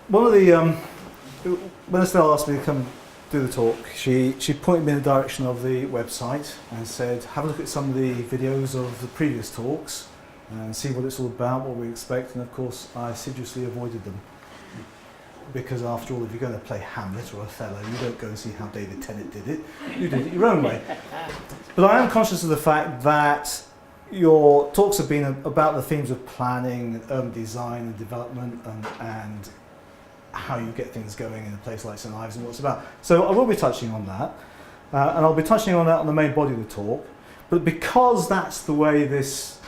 one of the when Estelle asked me to come do the talk, she pointed me in the direction of the website and said, have a look at some of the videos of the previous talks and see what it's all about, what we expect. And of course, I assiduously avoided them because, after all, if you're going to play Hamlet or Othello, you don't go and see how David Tennant did it. You did it your own way. But I am conscious of the fact that your talks have been about the themes of planning, urban design and development, and how you get things going in a place like St Ives and what it's about. So I will be touching on that, and I'll be touching on that on the main body of the talk. But because that's the way these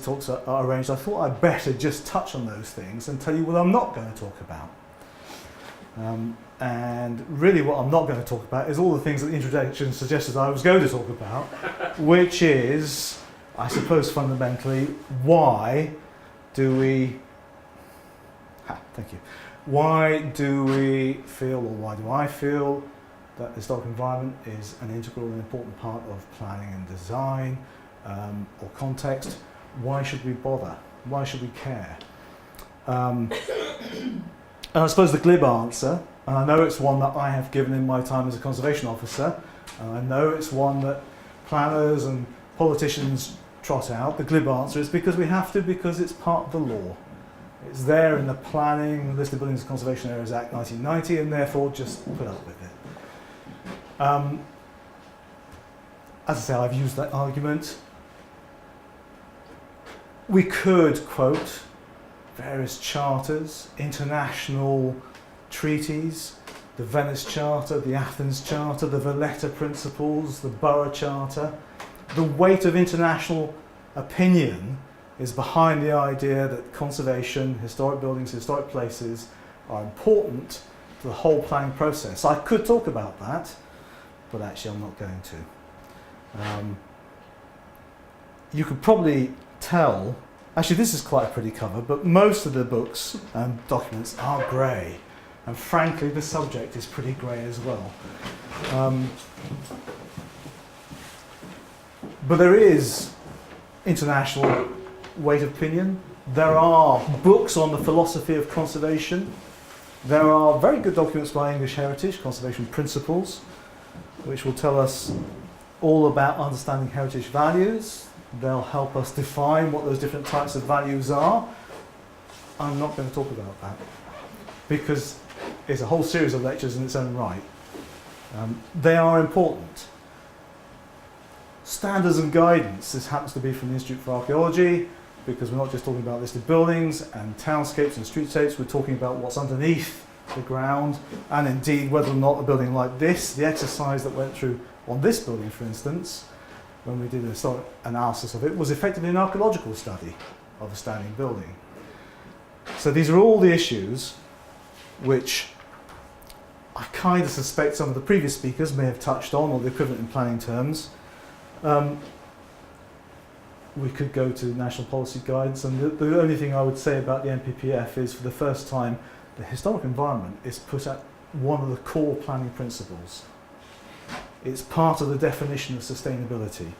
talks are arranged, I thought I'd better just touch on those things and tell you what I'm not going to talk about. And really what I'm not going to talk about is all the things that the introduction suggested I was going to talk about, which is, I suppose, fundamentally, why do we feel, or why do I feel, that the historic environment is an integral and important part of planning and design, or context? Why should we bother? Why should we care? And I suppose the glib answer, and I know it's one that I have given in my time as a conservation officer, and I know it's one that planners and politicians trot out, the glib answer is because we have to, because it's part of the law. It's there in the Planning, Listed Buildings and Conservation Areas Act 1990, and therefore just put up with it. As I say, I've used that argument. We could quote various charters, international treaties, the Venice Charter, the Athens Charter, the Valletta Principles, the Borough Charter. The weight of international opinion is behind the idea that conservation, historic buildings, historic places are important to the whole planning process. I could talk about that, but actually I'm not going to. You could probably tell, actually this is quite a pretty cover, but most of the books and documents are grey, and frankly the subject is pretty grey as well. But there is international weight of opinion. There are books on the philosophy of conservation. There are very good documents by English Heritage, Conservation Principles, which will tell us all about understanding heritage values. They'll help us define what those different types of values are. I'm not going to talk about that because it's a whole series of lectures in its own right. They are important. Standards and guidance. This happens to be from the Institute for Archaeology, because we're not just talking about listed buildings and townscapes and streetscapes, we're talking about what's underneath the ground, and indeed whether or not a building like this, the exercise that went through on this building, for instance, when we did a historic analysis of it, was effectively an archaeological study of a standing building. So these are all the issues which I kind of suspect some of the previous speakers may have touched on, or the equivalent in planning terms. We could go to national policy guidance, and the only thing I would say about the NPPF is, for the first time, the historic environment is put at one of the core planning principles. It's part of the definition of sustainability.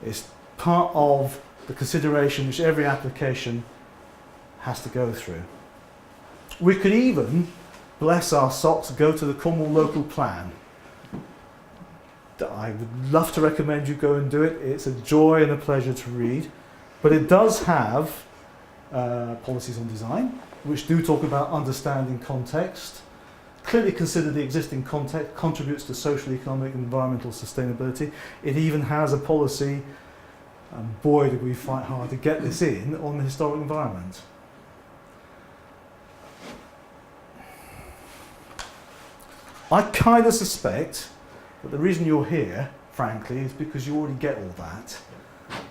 It's part of the consideration which every application has to go through. We could even, bless our socks, go to the Cornwall Local Plan. I would love to recommend you go and do it. It's a joy and a pleasure to read. But it does have policies on design, which do talk about understanding context, clearly consider the existing context, contributes to social, economic, and environmental sustainability. It even has a policy, and boy did we fight hard to get this in, on the historic environment. I kind of suspect but the reason you're here, frankly, is because you already get all that.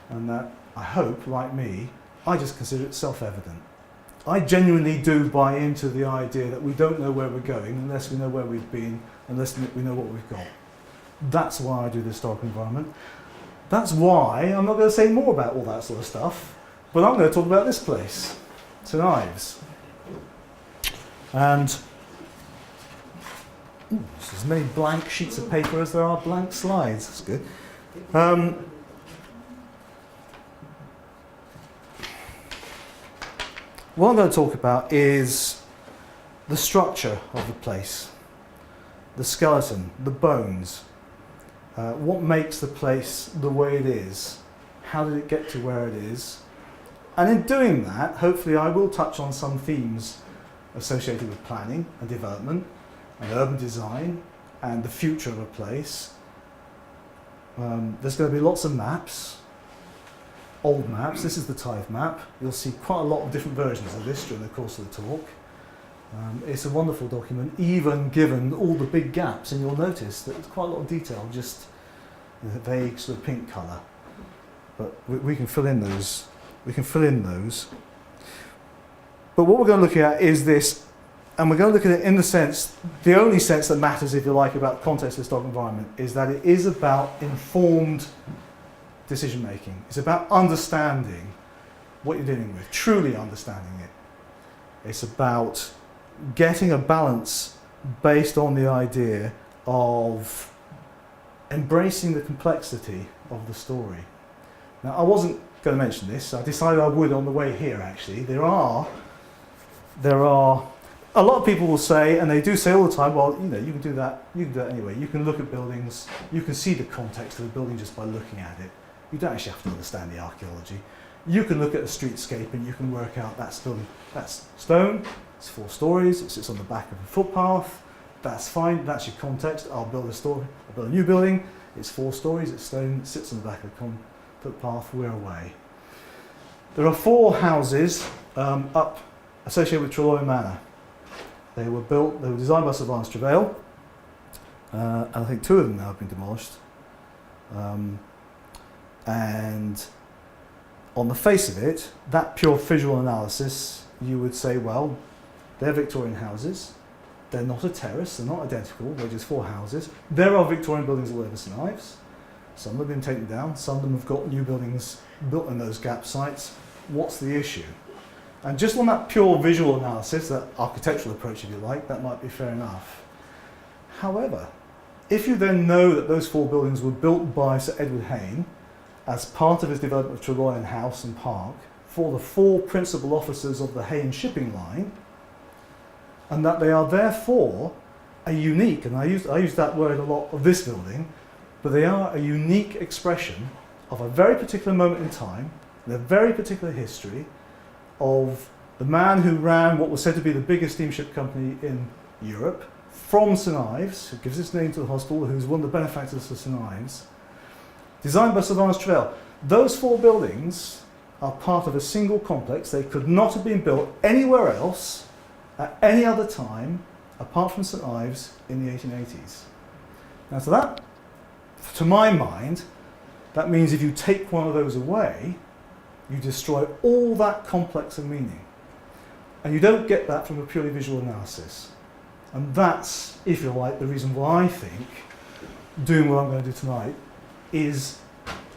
And that, I hope, like me, I just consider it self-evident. I genuinely do buy into the idea that we don't know where we're going unless we know where we've been, unless we know what we've got. That's why I do the historic environment. That's why I'm not going to say more about all that sort of stuff, but I'm going to talk about this place, St Ives. And there's as many blank sheets of paper as there are blank slides. That's good. What I'm going to talk about is the structure of the place, the skeleton, the bones, what makes the place the way it is, how did it get to where it is. And in doing that, hopefully I will touch on some themes associated with planning and development and urban design and the future of a place. There's going to be lots of maps, old maps. This is the Tithe map. You'll see quite a lot of different versions of this during the course of the talk. It's a wonderful document, even given all the big gaps, and you'll notice that there's quite a lot of detail, just in a vague sort of pink colour. But we can fill in those. We can fill in those. But what we're going to look at is this, and we're going to look at it in the sense, the only sense that matters, if you like, about the context of the historic environment, is that it is about informed decision making. It's about understanding what you're dealing with, truly understanding it. It's about getting a balance based on the idea of embracing the complexity of the story. Now, I wasn't going to mention this. I decided I would on the way here, actually. There are a lot of people will say, and they do say all the time, well, you know, you can do that anyway. You can look at buildings, you can see the context of the building just by looking at it. You don't actually have to understand the archaeology. You can look at a streetscape and you can work out that's stone, it's 4 stories, it sits on the back of a footpath, that's fine, that's your context. I'll build a new building, it's 4 stories, it's stone, it sits on the back of the footpath, we're away. There are 4 houses up associated with Trelawny Manor. They were designed by Sir Vance Trevail, and I think 2 of them now have been demolished. And on the face of it, that pure visual analysis, you would say, well, they're Victorian houses, they're not a terrace, they're not identical, they're just 4 houses. There are Victorian buildings all over St Ives. Some have been taken down, some of them have got new buildings built in those gap sites. What's the issue? And just on that pure visual analysis, that architectural approach if you like, that might be fair enough. However, if you then know that those 4 buildings were built by Sir Edward Hayne as part of his development of Trelawny House and Park for the 4 principal officers of the Hayne shipping line, and that they are therefore a unique, and I use that word a lot of this building, but they are a unique expression of a very particular moment in time, and a very particular history of the man who ran what was said to be the biggest steamship company in Europe, from St Ives, who gives its name to the hospital, who's one of the benefactors of St Ives, designed by Sir Vance Trevail. Those 4 buildings are part of a single complex. They could not have been built anywhere else at any other time apart from St Ives in the 1880s. Now to my mind, that means if you take one of those away, you destroy all that complex of meaning. And you don't get that from a purely visual analysis. And that's, if you like, the reason why I think doing what I'm going to do tonight is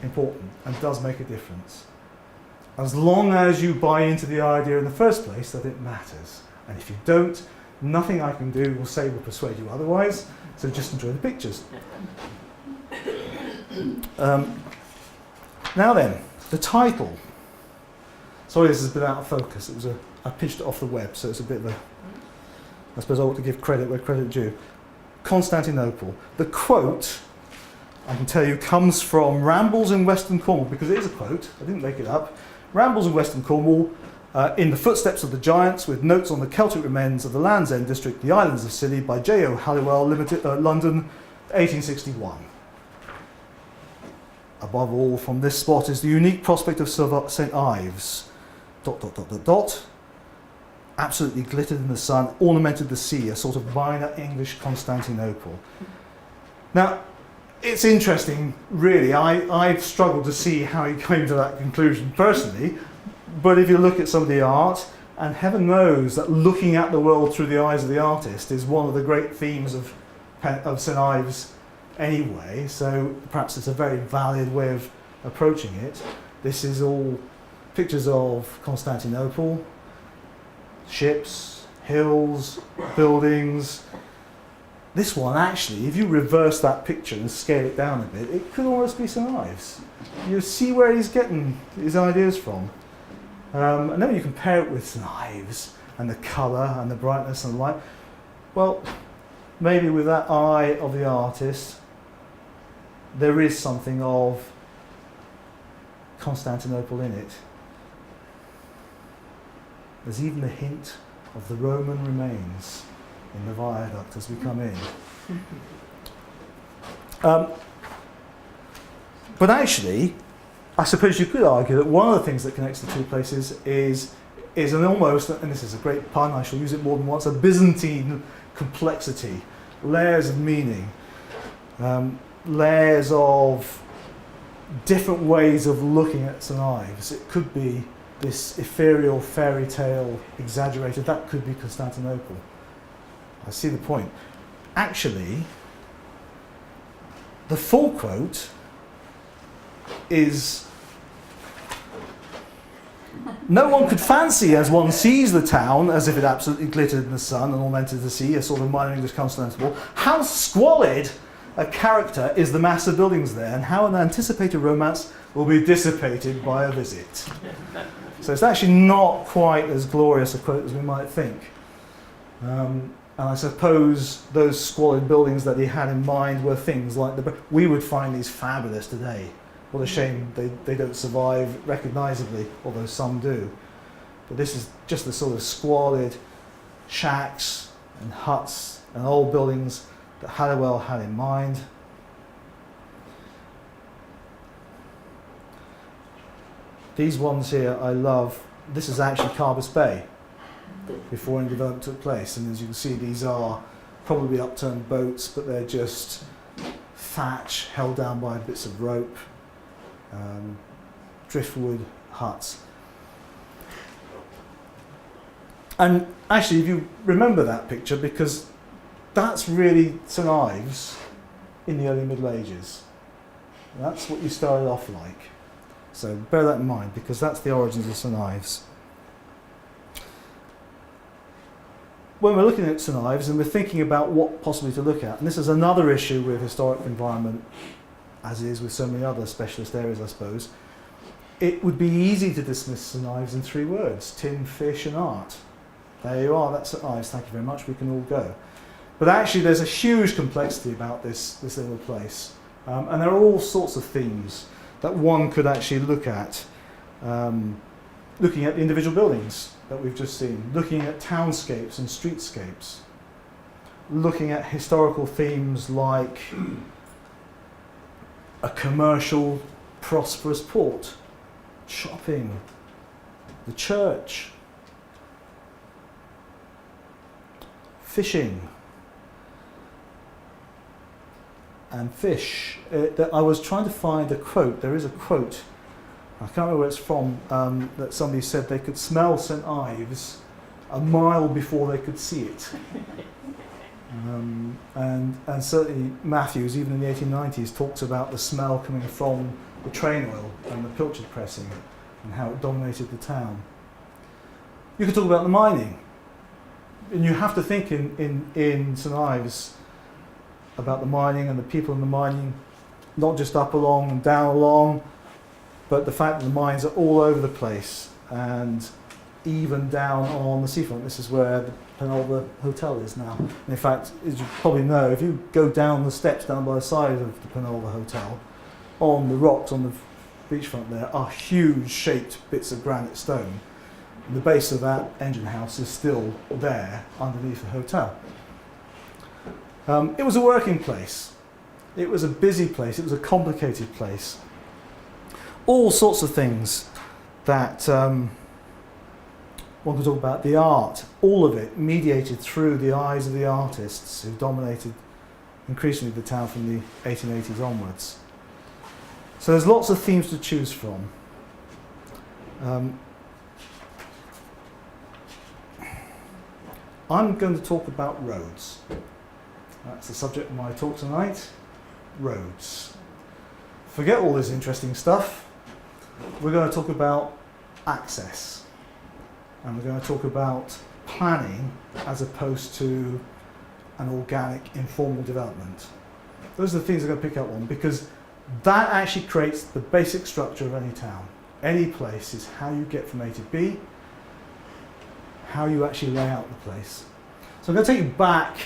important and does make a difference. As long as you buy into the idea in the first place that it matters. And if you don't, nothing I can do will persuade you otherwise, so just enjoy the pictures. Now then, the title. Sorry this has been out of focus. I pitched it off the web, so it's a bit of a... I suppose I ought to give credit where credit due. Constantinople. The quote, I can tell you, comes from Rambles in Western Cornwall, because it is a quote, I didn't make it up. Rambles in Western Cornwall, in the footsteps of the giants, with notes on the Celtic remains of the Land's End district, the islands of Scilly, by J.O. Halliwell, Limited, London, 1861. Above all, from this spot is the unique prospect of St Ives. ... Absolutely glittered in the sun, ornamented the sea, a sort of minor English Constantinople. Now, it's interesting, really. I've struggled to see how he came to that conclusion personally, but if you look at some of the art, and heaven knows that looking at the world through the eyes of the artist is one of the great themes of St Ives anyway, so perhaps it's a very valid way of approaching it. This is all pictures of Constantinople, ships, hills, buildings. This one actually, if you reverse that picture and scale it down a bit, it could almost be St Ives. You see where he's getting his ideas from. And then when you compare it with St Ives, and the colour and the brightness and the light. Well, maybe with that eye of the artist, there is something of Constantinople in it. There's even a hint of the Roman remains in the viaduct as we come in. But actually, I suppose you could argue that one of the things that connects the two places is an almost, and this is a great pun, I shall use it more than once, a Byzantine complexity, layers of meaning, layers of different ways of looking at St Ives. It could be this ethereal fairy tale exaggerated, that could be Constantinople. I see the point. Actually, the full quote is, no one could fancy as one sees the town as if it absolutely glittered in the sun and ornamented the sea, a sort of minor English Constantinople, how squalid a character is the mass of buildings there, and how an anticipated romance will be dissipated by a visit. So it's actually not quite as glorious a quote as we might think. And I suppose those squalid buildings that he had in mind were things like we would find these fabulous today. What a shame they don't survive recognisably, although some do. But this is just the sort of squalid shacks and huts and old buildings that Halliwell had in mind. These ones here I love. This is actually Carbis Bay before any development took place, and as you can see, these are probably upturned boats, but they're just thatch held down by bits of rope, driftwood huts. And actually, if you remember that picture, because that's really St Ives in the early Middle Ages. That's what you started off like. So bear that in mind, because that's the origins of St Ives. When we're looking at St Ives and we're thinking about what possibly to look at, and this is another issue with historic environment, as it is with so many other specialist areas, I suppose, it would be easy to dismiss St Ives in 3 words: tin, fish and art. There you are, that's St Ives, thank you very much, we can all go. But actually there's a huge complexity about this little place. And there are all sorts of themes that one could actually look at, looking at the individual buildings that we've just seen, looking at townscapes and streetscapes, looking at historical themes like a commercial, prosperous port, shopping, the church, fishing, and fish. I was trying to find a quote. There is a quote, I can't remember where it's from, that somebody said they could smell St Ives a mile before they could see it. And certainly Matthews, even in the 1890s, talks about the smell coming from the train oil and the pilchard pressing and how it dominated the town. You could talk about the mining. And you have to think in St Ives about the mining and the people in the mining, not just up along and down along, but the fact that the mines are all over the place and even down on the seafront. This is where the Penolva Hotel is now. And in fact, as you probably know, if you go down the steps down by the side of the Penolva Hotel, on the rocks on the beachfront there are huge shaped bits of granite stone. And the base of that engine house is still there underneath the hotel. It was a working place. It was a busy place. It was a complicated place. All sorts of things that one could talk about. The art, all of it mediated through the eyes of the artists who dominated increasingly the town from the 1880s onwards. So there's lots of themes to choose from. I'm going to talk about roads. That's the subject of my talk tonight. Roads. Forget all this interesting stuff. We're going to talk about access. And we're going to talk about planning as opposed to an organic, informal development. Those are the things I'm going to pick up on, because that actually creates the basic structure of any town. Any place is how you get from A to B, how you actually lay out the place. So I'm going to take you back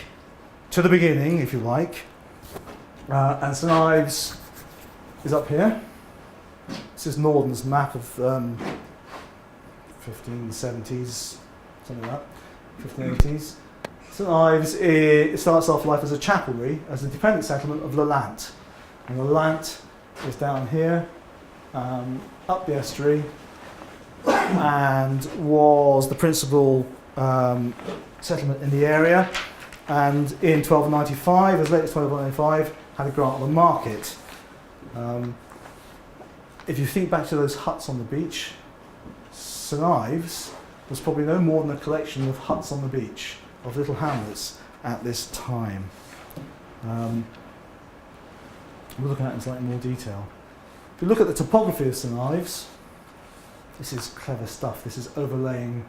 to the beginning, if you like. And St Ives is up here. This is Norden's map of 1570s, something like that, 1580s. St Ives it starts off life as a chapelry, as a dependent settlement of Lelant. And Lelant is down here, up the estuary, and was the principal settlement in the area. And in 1295, as late as 1295, had a grant of a market. If you think back to those huts on the beach, St Ives was probably no more than a collection of huts on the beach, of little hamlets at this time. We're looking at it in slightly more detail. If you look at the topography of St Ives, this is clever stuff. This is overlaying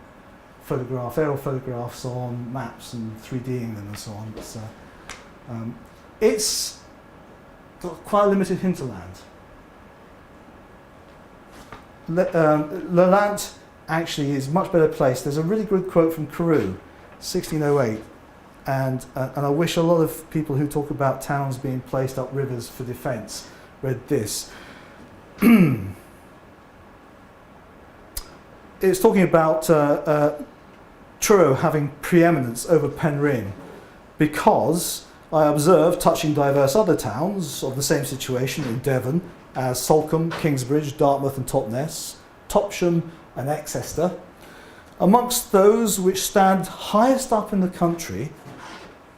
aerial photographs on maps and 3Ding them and so on. It's got quite a limited hinterland. Lelant actually is much better placed. There's a really good quote from Carew, 1608, and I wish a lot of people who talk about towns being placed up rivers for defence read this. It's talking about Truro having preeminence over Penryn, because I observe, touching diverse other towns of the same situation in Devon, as Salcombe, Kingsbridge, Dartmouth and Totnes, Topsham and Exeter, amongst those which stand highest up in the country,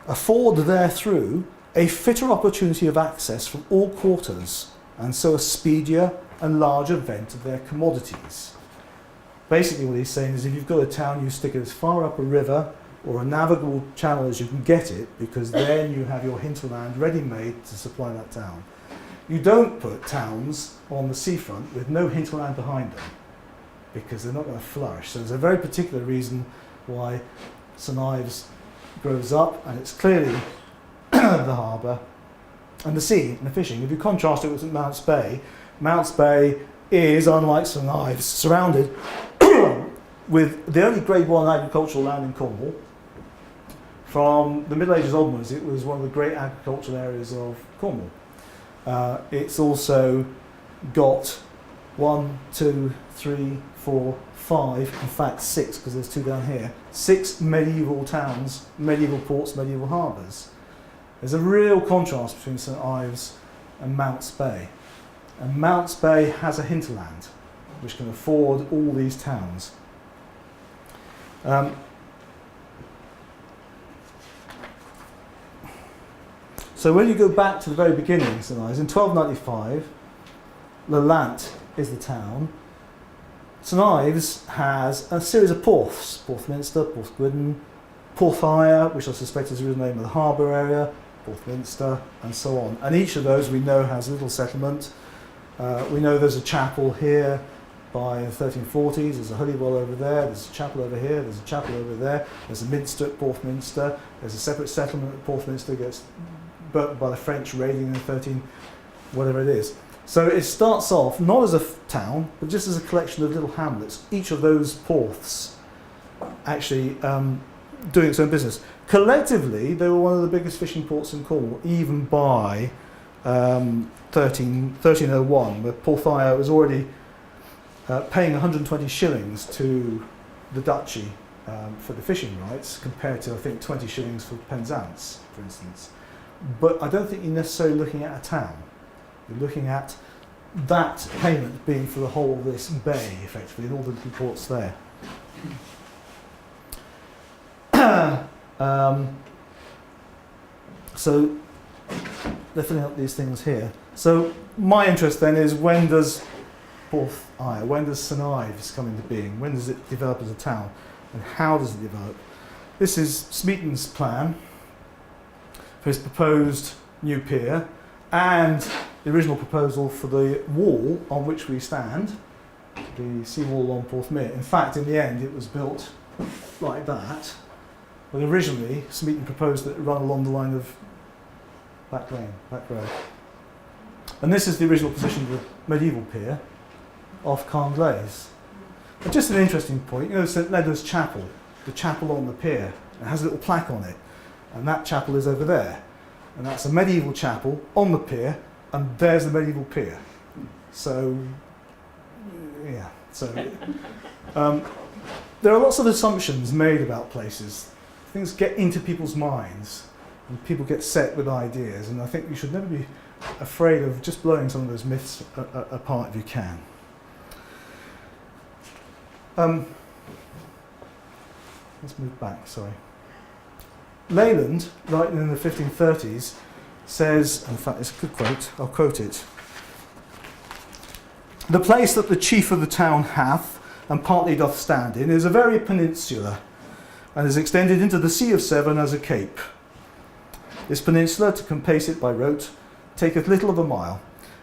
afford therethrough a fitter opportunity of access from all quarters, and so a speedier and larger vent of their commodities. Basically what he's saying is if you've got a town, you stick it as far up a river or a navigable channel as you can get it, because then you have your hinterland ready-made to supply that town. You don't put towns on the seafront with no hinterland behind them, because they're not going to flourish. So there's a very particular reason why St Ives grows up, and it's clearly the harbour and the sea and the fishing. If you contrast it with Mounts Bay is, unlike St Ives, surrounded with the only Grade 1 agricultural land in Cornwall. From the Middle Ages onwards, it was one of the great agricultural areas of Cornwall. It's also got 1, 2, 3, 4, 5, in fact 6, because there's 2 down here, 6 medieval towns, medieval ports, medieval harbours. There's a real contrast between St Ives and Mounts Bay. And Mounts Bay has a hinterland which can afford all these towns. So when you go back to the very beginning of St Ives, in 1295, Lelant is the town. St Ives has a series of porths: Porthminster, Porthgwydden, Porthire, which I suspect is the real name of the harbour area, Porthminster, and so on. And each of those we know has a little settlement. We know there's a chapel here by the 1340s, there's a holy well over there, there's a chapel over here, there's a chapel over there, there's a minster at Porthminster, there's a separate settlement at Porthminster, gets burnt by the French raiding in the 13, whatever it is. So it starts off not as a town, but just as a collection of little hamlets, each of those porths actually doing its own business. Collectively, they were one of the biggest fishing ports in Cornwall, even by 1301, where Porthire was already paying 120 shillings to the duchy for the fishing rights, compared to, I think, 20 shillings for Penzance, for instance. But I don't think you're necessarily looking at a town. You're looking at that payment being for the whole of this bay, effectively, and all the little ports there. So they're filling up these things here. So my interest then is, when does Porthire, when does St Ives come into being? When does it develop as a town? And how does it develop? This is Smeaton's plan for his proposed new pier, and the original proposal for the wall on which we stand, the seawall on Porthmeor. In fact, in the end, it was built like that, but originally Smeaton proposed that it run along the line of Back Row. And this is the original position of the medieval pier off Carn Glaze. But just an interesting point, you know, St Leonard's Chapel the chapel on the pier. It has a little plaque on it, and that chapel is over there. And that's a medieval chapel on the pier, and there's the medieval pier. So, yeah. So, there are lots of assumptions made about places. Things get into people's minds, and people get set with ideas, and I think you should never be afraid of just blowing some of those myths apart if you can. Let's move back, sorry. Leyland, writing in the 1530s, says, in fact it's a good quote, I'll quote it. "The place that the chief of the town hath, and partly doth stand in, is a very peninsula, and is extended into the Sea of Severn as a cape. This peninsula, to compass it by rote, taketh little of a mile.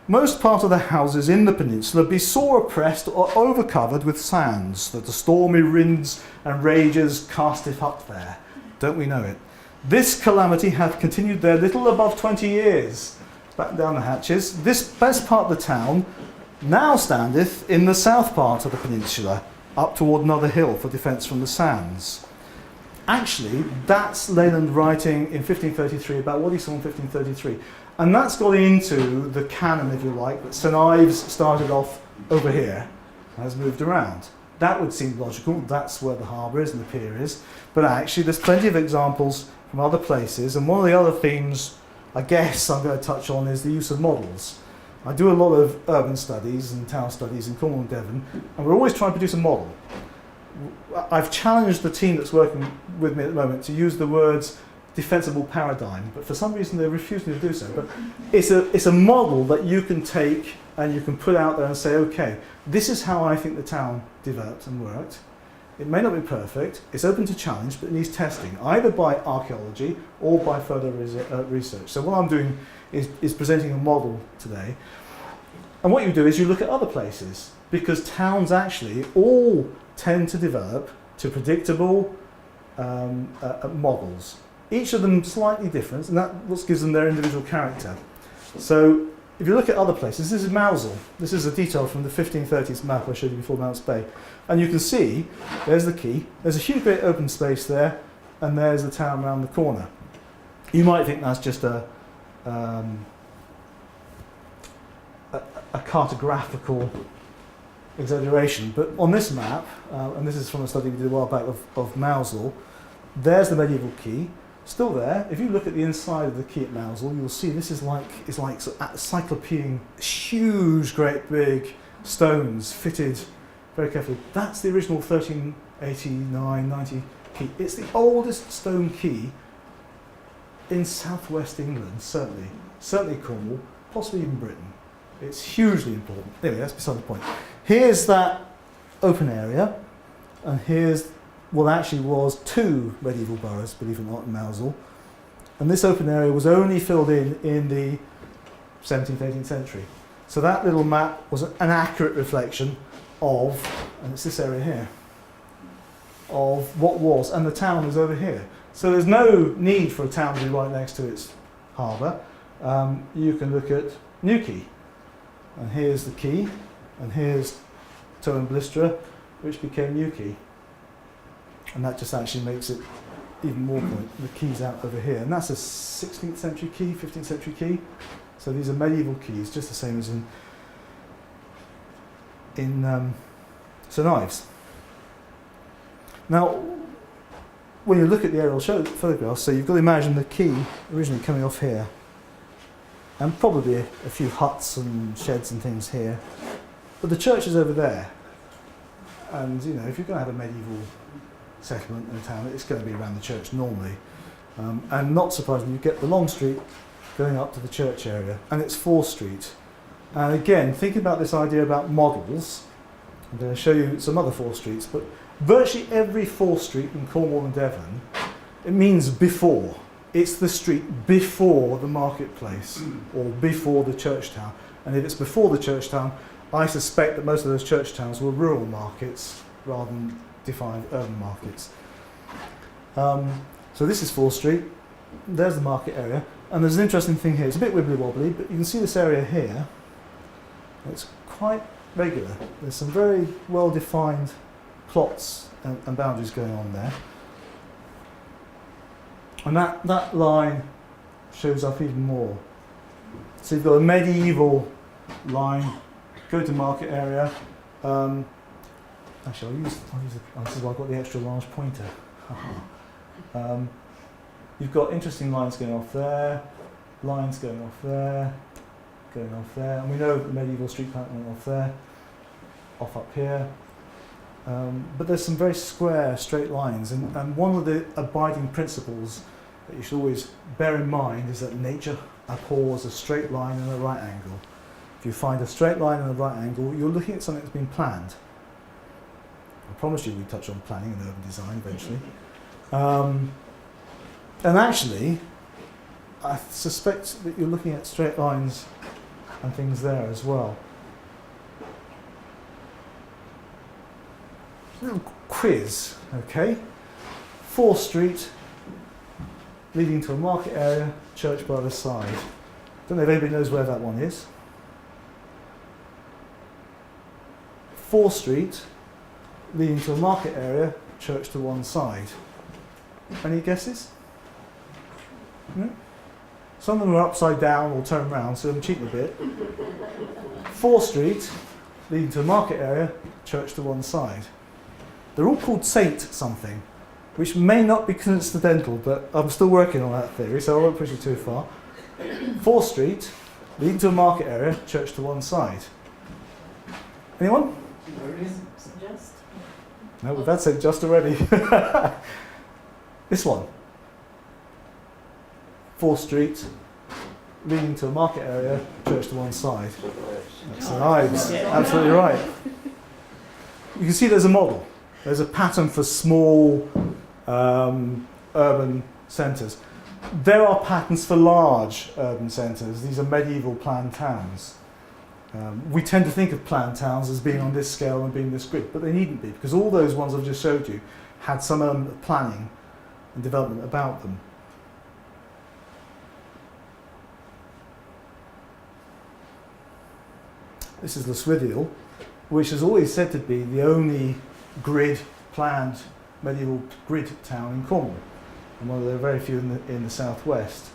Most part of the houses in the peninsula be sore oppressed or overcovered with sands, that the stormy winds and rages casteth up there." Don't we know it? "This calamity hath continued there little above 20 years. Back down the hatches. "This best part of the town now standeth in the south part of the peninsula, up toward another hill for defence from the sands." Actually, that's Leyland writing in 1533 about what he saw in 1533. And that's got into the canon, if you like, that St Ives started off over here and has moved around. That would seem logical. That's where the harbour is and the pier is. But actually, there's plenty of examples from other places. And one of the other themes, I guess, I'm going to touch on is the use of models. I do a lot of urban studies and town studies in Cornwall and Devon, and we're always trying to produce a model. I've challenged the team that's working with me at the moment to use the words defensible paradigm, but for some reason they're refusing to do so. But it's a model that you can take and you can put out there and say, okay, this is how I think the town developed and worked. It may not be perfect, it's open to challenge, but it needs testing, either by archaeology or by further research. So what I'm doing is presenting a model today. And what you do is you look at other places, because towns actually all tend to develop to predictable models. Each of them slightly different, and that's what gives them their individual character. So if you look at other places, this is Mousehole. This is a detail from the 1530s map I showed you before, Mounts Bay. And you can see, there's the quay, there's a huge great open space there, and there's the town around the corner. You might think that's just a cartographical exaggeration, but on this map, and this is from a study we did a while back of Mousehole, there's the medieval quay, still there. If you look at the inside of the quay at Mousehole, you'll see this is like sort of cyclopean, huge, great big stones fitted very carefully. That's the original 1389-90 quay. It's the oldest stone quay in southwest England, certainly Cornwall, possibly even Britain. It's hugely important. Anyway, that's beside the point. Here's that open area, and here's what actually was two medieval boroughs, believe it or not, in Mousehole. And this open area was only filled in the 17th, 18th century. So that little map was an accurate reflection of, and it's this area here, of what was, and the town is over here. So there's no need for a town to be right next to its harbour. You can look at Newquay, and here's the quay, and here's Tow and Blistera, which became Newquay. And that just actually makes it even more point. The quay's out over here, and that's a 16th century quay, 15th century quay. So these are medieval quays, just the same as in St Ives. Now, when you look at the aerial photographs, so you've got to imagine the quay originally coming off here, and probably a few huts and sheds and things here. But the church is over there, and you know, if you're going to have a medieval settlement in a town, it's going to be around the church normally. And not surprisingly, you get the long street going up to the church area, and it's Fore Street. And again, thinking about this idea about models, I'm going to show you some other Fore Streets, but virtually every Fore Street in Cornwall and Devon, it means before. It's the street before the marketplace, or before the church town. And if it's before the church town, I suspect that most of those church towns were rural markets rather than defined urban markets. So this is Fore Street, there's the market area, and there's an interesting thing here. It's a bit wibbly wobbly, but you can see this area here. It's quite regular. There's some very well defined plots and boundaries going on there. And that line shows up even more. So you've got a medieval line, go to market area. Actually, I'll use this is why I've got the extra large pointer. You've got interesting lines going off there, lines going off there, going off there, and we know the medieval street pattern went off there, off up here. But there's some very square, straight lines, and one of the abiding principles that you should always bear in mind is that nature abhors a straight line and a right angle. If you find a straight line and a right angle, you're looking at something that's been planned. I promise you we touch on planning and urban design eventually. And actually, I suspect that you're looking at straight lines and things there as well. A little quiz, okay? 4th Street, leading to a market area, church by the side. Don't know if anybody knows where that one is. 4th Street, leading to a market area, church to one side. Any guesses? No? Some of them are upside down or turned round, so I'm cheating a bit. 4th Street, leading to a market area, church to one side. They're all called Saint something, which may not be coincidental, but I'm still working on that theory, so I won't push it too far. 4th Street, leading to a market area, church to one side. Anyone? St. Just? No, we've had St. Just already. This one. 4th Street, leading to a market area, church to one side. That's the Ives. Absolutely right. You can see there's a model. There's a pattern for small urban centres. There are patterns for large urban centres. These are medieval planned towns. We tend to think of planned towns as being on this scale and being this grid, but they needn't be, because all those ones I've just showed you had some element of planning and development about them. This is Llyswyddiel, which is always said to be the only planned medieval grid town in Cornwall, and one of the very few in the southwest.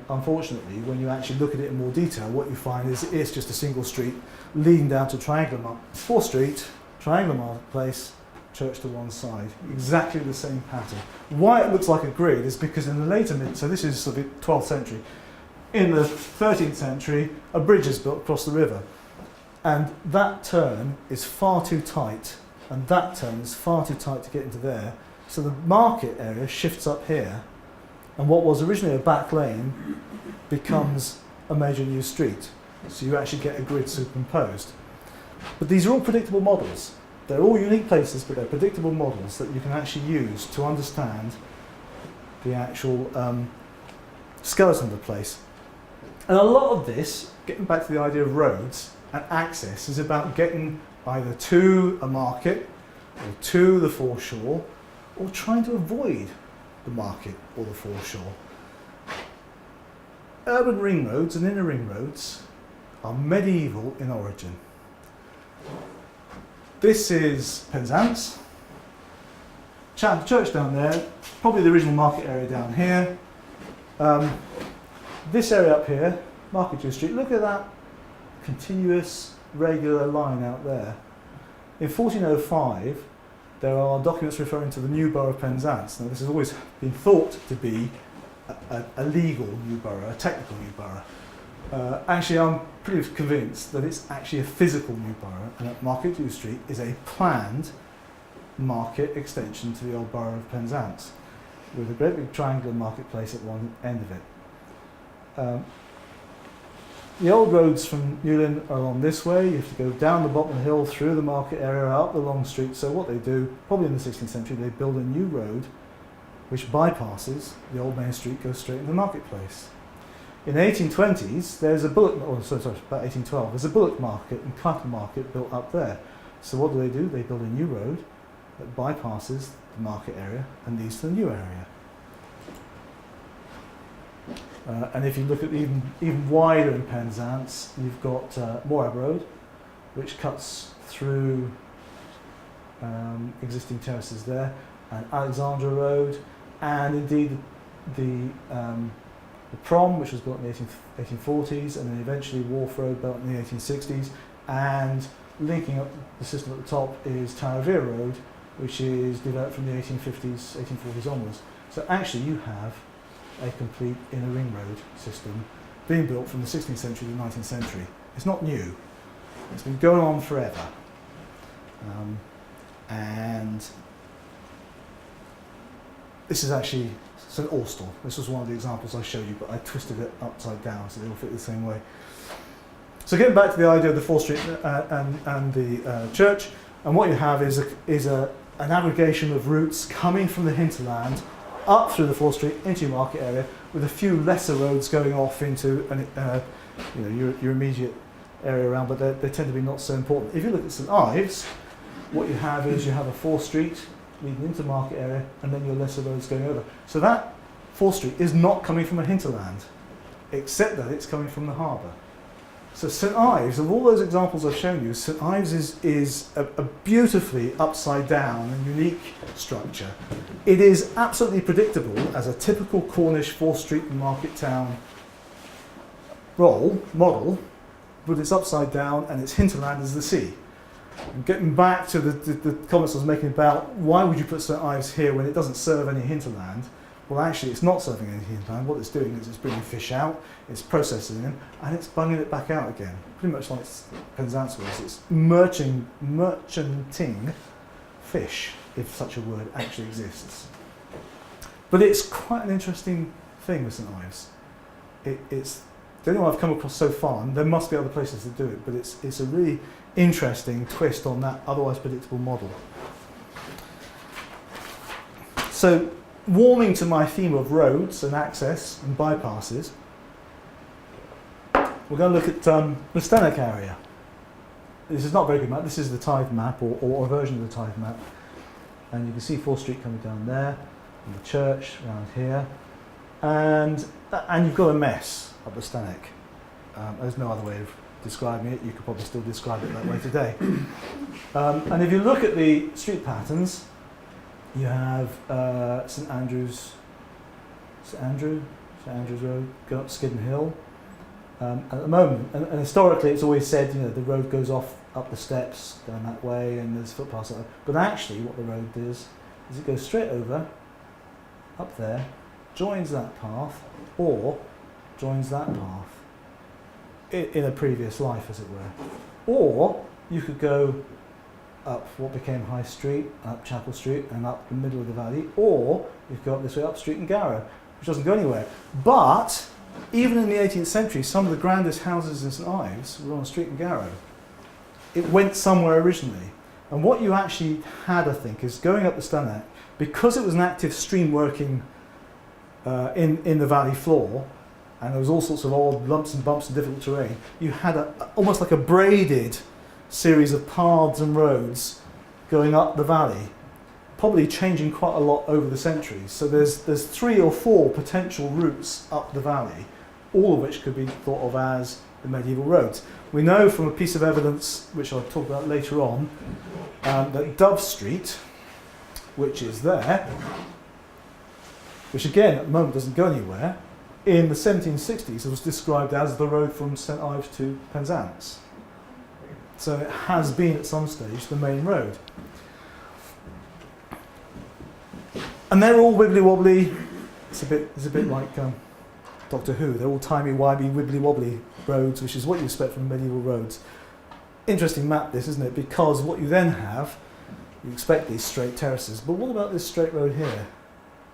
Unfortunately, when you actually look at it in more detail, what you find is it's just a single street leading down to Triangular Market. 4th Street, Triangular Marketplace, church to one side. Exactly the same pattern. Why it looks like a grid is because in the later so this is sort of the 12th century. In the 13th century, a bridge is built across the river. And that turn is far too tight, and that turn is far too tight to get into there. So the market area shifts up here, and what was originally a back lane becomes a major new street. So you actually get a grid superimposed. But these are all predictable models. They're all unique places, but they're predictable models that you can actually use to understand the actual skeleton of the place. And a lot of this, getting back to the idea of roads and access, is about getting either to a market or to the foreshore, or trying to avoid the market or the foreshore. Urban ring roads and inner ring roads are medieval in origin. This is Penzance. Church down there, probably the original market area down here. This area up here, Market Jew Street, look at that continuous, regular line out there. In 1405, there are documents referring to the new borough of Penzance. Now, this has always been thought to be a legal new borough, a technical new borough. Actually, I'm pretty convinced that it's actually a physical new borough, and that Market Jew Street is a planned market extension to the old borough of Penzance, with a great big triangular marketplace at one end of it. The old roads from Newlyn are along this way. You have to go down the bottom of the hill, through the market area, up the long street. So what they do, probably in the 16th century, they build a new road which bypasses the old main street, goes straight into the marketplace. In the 1820s, there's a bullock, about 1812, there's a bullock market and cattle market built up there. So what do? They build a new road that bypasses the market area and leads to the new area. And if you look at even wider in Penzance, you've got Moorab Road, which cuts through existing terraces there, and Alexandra Road, and indeed the Prom, which was built in the 1840s, and then eventually Wharf Road, built in the 1860s, and linking up the system at the top is Taravera Road, which is developed from the 1850s, 1840s onwards. So actually you have a complete inner ring road system being built from the 16th century to the 19th century. It's not new. It's been going on forever. And this is actually St Austell. This was one of the examples I showed you, but I twisted it upside down so they all fit the same way. So getting back to the idea of the 4th Street and the church, and what you have is an aggregation of routes coming from the hinterland up through the 4th Street into your market area, with a few lesser roads going off into your immediate area around, but they tend to be not so important. If you look at St Ives, what you have is you have a 4th Street leading into the market area, and then your lesser roads going over. So that 4th Street is not coming from a hinterland, except that it's coming from the harbour. So St Ives, of all those examples I've shown you, St Ives is a beautifully upside down and unique structure. It is absolutely predictable as a typical Cornish 4th Street and market town model, but it's upside down and its hinterland is the sea. And getting back to the comments I was making about why would you put St Ives here when it doesn't serve any hinterland? Well, actually, it's not serving any hinterland. What it's doing is it's bringing fish out, it's processing them, and it's bunging it back out again. Pretty much like Penzance was. It's merchanting fish, if such a word actually exists. But it's quite an interesting thing with St Ives. It's the only one I've come across so far, and there must be other places that do it, but it's a really interesting twist on that otherwise predictable model. So, warming to my theme of roads and access and bypasses, we're going to look at the Stenwick area. This is not a very good map. This is the Tithe map, or a version of the Tithe map. And you can see 4th Street coming down there, and the church around here. And you've got a mess up the Stenwick. There's no other way of describing it. You could probably still describe it that way today. And if you look at the street patterns, you have St Andrews Road, go up Skidden Hill. At the moment, and historically it's always said, the road goes off up the steps down that way and there's footpaths. But actually what the road does is it goes straight over, up there, joins that path, or joins that path in a previous life, as it were. Or you could go up what became High Street, up Chapel Street, and up the middle of the valley, or you could go up this way up Street and Garrow, which doesn't go anywhere. But even in the 18th century, some of the grandest houses in St Ives were on Street and Garrow. It went somewhere originally. And what you actually had, I think, is going up the Stenwick, because it was an active stream working in the valley floor, and there was all sorts of odd lumps and bumps and difficult terrain, you had almost like a braided series of paths and roads going up the valley, probably changing quite a lot over the centuries. So there's 3 or 4 potential routes up the valley, all of which could be thought of as the medieval roads. We know from a piece of evidence, which I'll talk about later on, that Dove Street, which is there, which again at the moment doesn't go anywhere, in the 1760s it was described as the road from St Ives to Penzance. So it has been at some stage the main road. And they're all wibbly wobbly. It's a bit like Doctor Who. They're all timey-wimey, wibbly wobbly roads, which is what you expect from medieval roads. Interesting map, this, isn't it? Because what you then have, you expect these straight terraces. But what about this straight road here,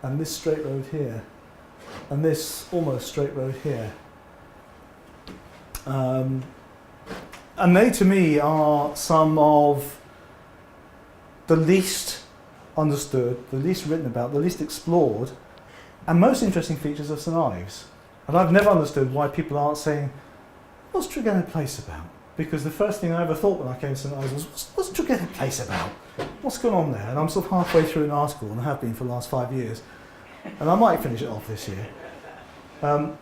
and this straight road here, and this almost straight road here? And they, to me, are some of the least understood, the least written about, the least explored, and most interesting features of St Ives. And I've never understood why people aren't saying, what's Tregenna Place about? Because the first thing I ever thought when I came to St Ives was, what's Tregenna Place about? What's going on there? And I'm sort of halfway through an article, and I have been for the last 5 years. And I might finish it off this year. And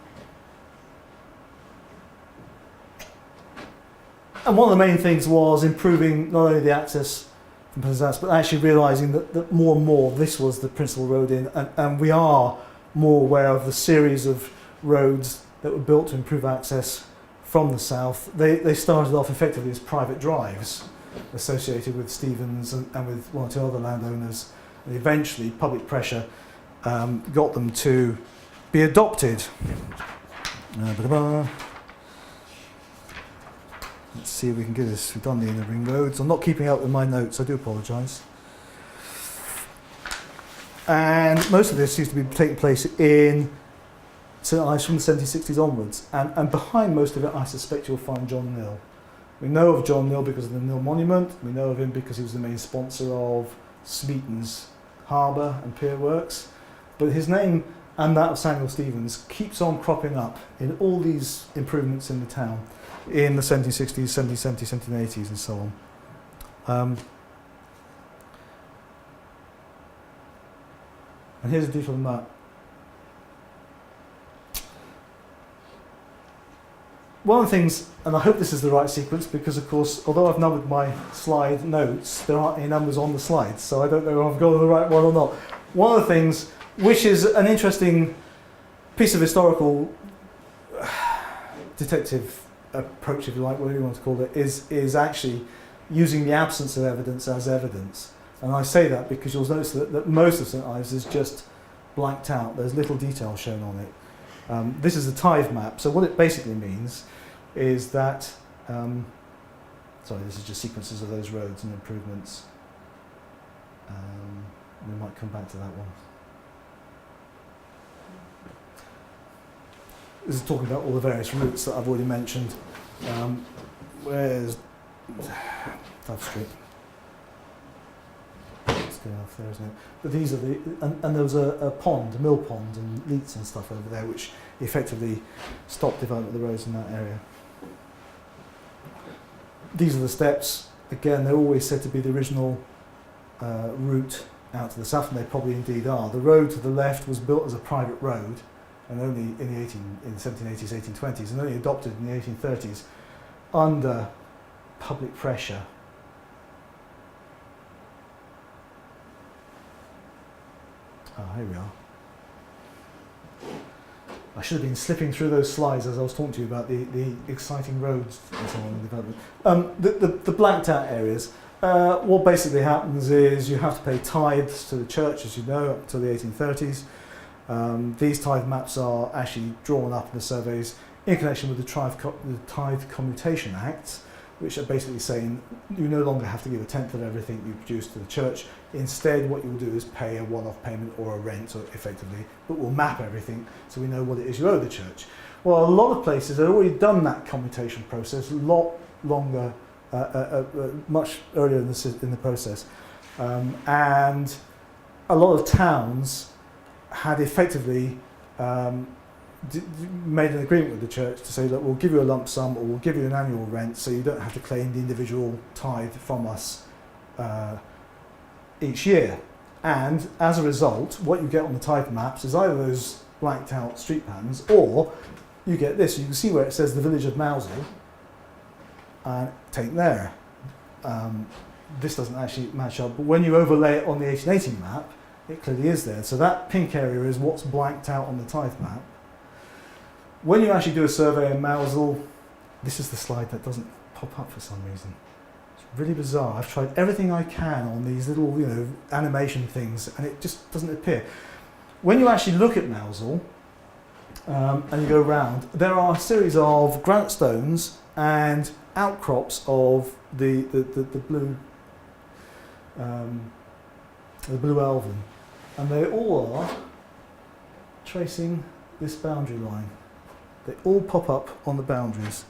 one of the main things was improving not only the access Penzance, but actually realising that more and more this was the principal road in, and we are more aware of the series of roads that were built to improve access from the south. They started off effectively as private drives associated with Stevens and with one or two other landowners, and eventually public pressure got them to be adopted. Let's see if we can get this. We've done the inner ring roads. I'm not keeping up with my notes, I do apologise. And most of this seems to be taking place in St Ives from the 1760s onwards. And behind most of it, I suspect you'll find John Nill. We know of John Nill because of the Nill Monument. We know of him because he was the main sponsor of Smeaton's harbour and pier works. But his name and that of Samuel Stevens keeps on cropping up in all these improvements in the town in the 1760s, 1770s, 1780s and so on. And here's a detailed map. One of the things, and I hope this is the right sequence, because of course, although I've numbered my slide notes, there aren't any numbers on the slides, so I don't know if I've got the right one or not. One of the things, which is an interesting piece of historical detective approach, if you like, whatever you want to call it, is actually using the absence of evidence as evidence. And I say that because you'll notice that most of St Ives is just blanked out. There's little detail shown on it. This is a tithe map. So what it basically means is that, sorry, this is just sequences of those roads and improvements. We might come back to that one. This is talking about all the various routes that I've already mentioned. Where's Dove Street? It's going off there, isn't it? But these are the, and there was a pond, a mill pond, and leats and stuff over there, which effectively stopped development of the roads in that area. These are the steps. Again, they're always said to be the original route out to the south, and they probably indeed are. The road to the left was built as a private road, and only in the 1780s, 1820s, and only adopted in the 1830s under public pressure. Here we are. I should have been slipping through those slides as I was talking to you about the exciting roads and so on in development. The blanked out areas, what basically happens is you have to pay tithes to the church, as you know, up to the 1830s. These tithe maps are actually drawn up in the surveys in connection with the Tithe Commutation Acts, which are basically saying you no longer have to give a tenth of everything you produce to the church. Instead, what you'll do is pay a one-off payment or a rent, effectively, but we'll map everything so we know what it is you owe the church. Well, a lot of places have already done that commutation process a lot longer, much earlier in the process, and a lot of towns had effectively made an agreement with the church to say, look, we'll give you a lump sum or we'll give you an annual rent so you don't have to claim the individual tithe from us each year. And as a result, what you get on the tithe maps is either those blanked out street patterns, or you get this. You can see where it says the village of Mousehole, and take there. This doesn't actually match up, but when you overlay it on the 1880 map, it clearly is there. So that pink area is what's blanked out on the tithe map. When you actually do a survey in Mousehole, this is the slide that doesn't pop up for some reason. It's really bizarre. I've tried everything I can on these little, animation things, and it just doesn't appear. When you actually look at Mousehole, and you go around, there are a series of granite stones and outcrops of the blue Elven, and they all are tracing this boundary line. They all pop up on the boundaries,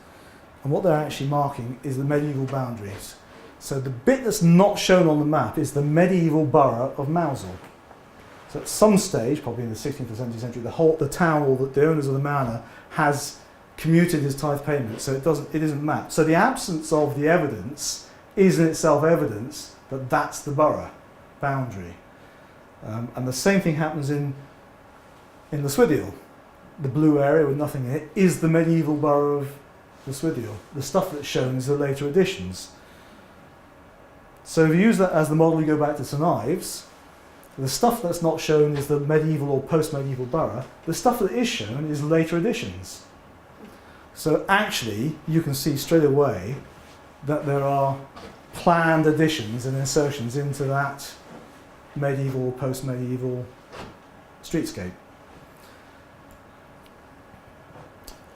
and what they're actually marking is the medieval boundaries. So the bit that's not shown on the map is the medieval borough of Mousehole. So at some stage, probably in the 16th or 17th century, the town or the owners of the manor has commuted his tithe payment, so it isn't mapped. So the absence of the evidence is in itself evidence that that's the borough boundary. And the same thing happens in the Swithiel. The blue area with nothing in it is the medieval borough of the Swithiel. The stuff that's shown is the later additions. So if you use that as the model, you go back to St Ives. The stuff that's not shown is the medieval or post-medieval borough. The stuff that is shown is later additions. So actually, you can see straight away that there are planned additions and insertions into that medieval or post-medieval streetscape.